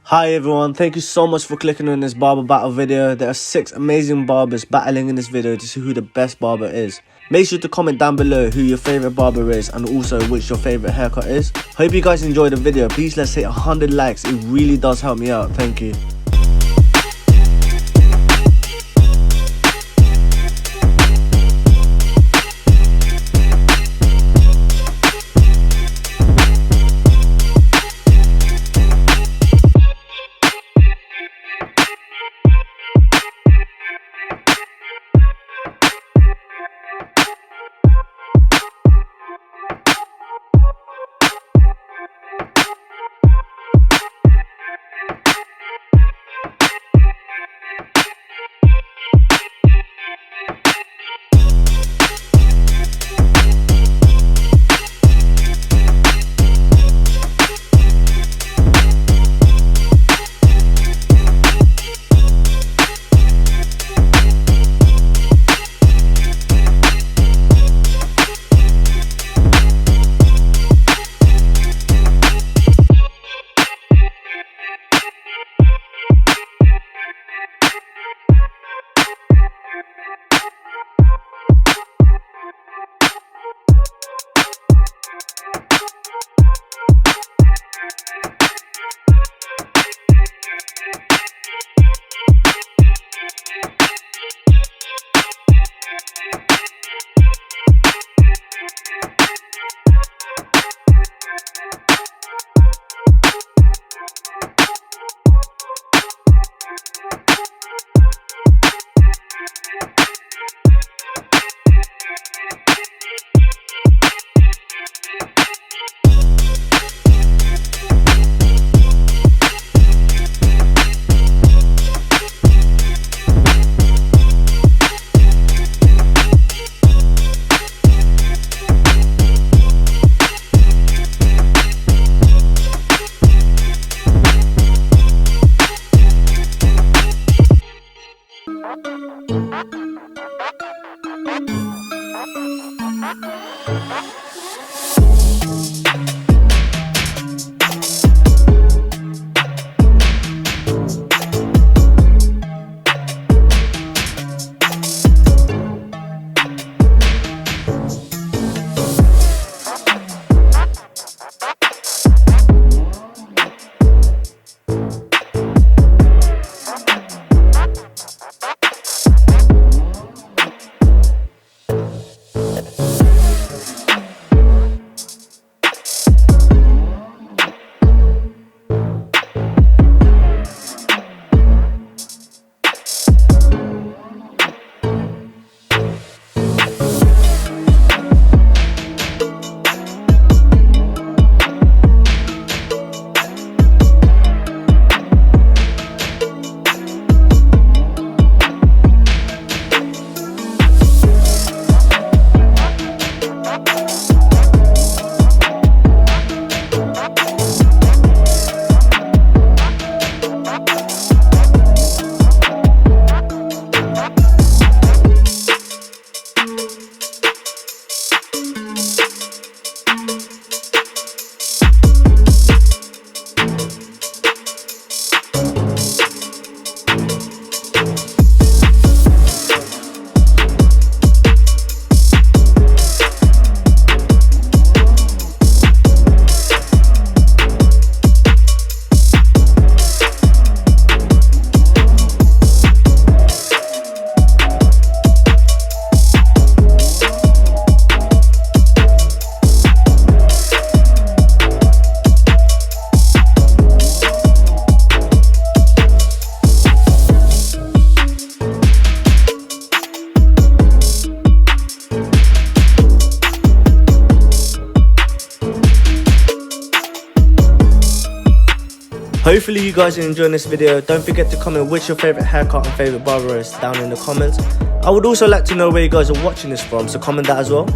Hi everyone, thank you so much for clicking on this barber battle video. There are 6 amazing barbers battling in this video to see who the best barber is. Make sure to comment down below who your favourite barber is and also which your favourite haircut is. Hope you guys enjoyed the video. Please let's hit 100 likes, it really does help me out, thank you. Hopefully you guys are enjoying this video. Don't forget to comment which your favourite haircut and favourite barber is down in the comments. I would also like to know where you guys are watching this from, so comment that as well.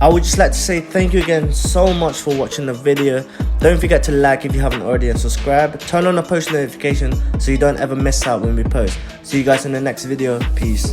I would just like to say thank you again so much for watching the video. Don't forget to like if you haven't already and subscribe. Turn on the post notification so you don't ever miss out when we post. See you guys in the next video. Peace.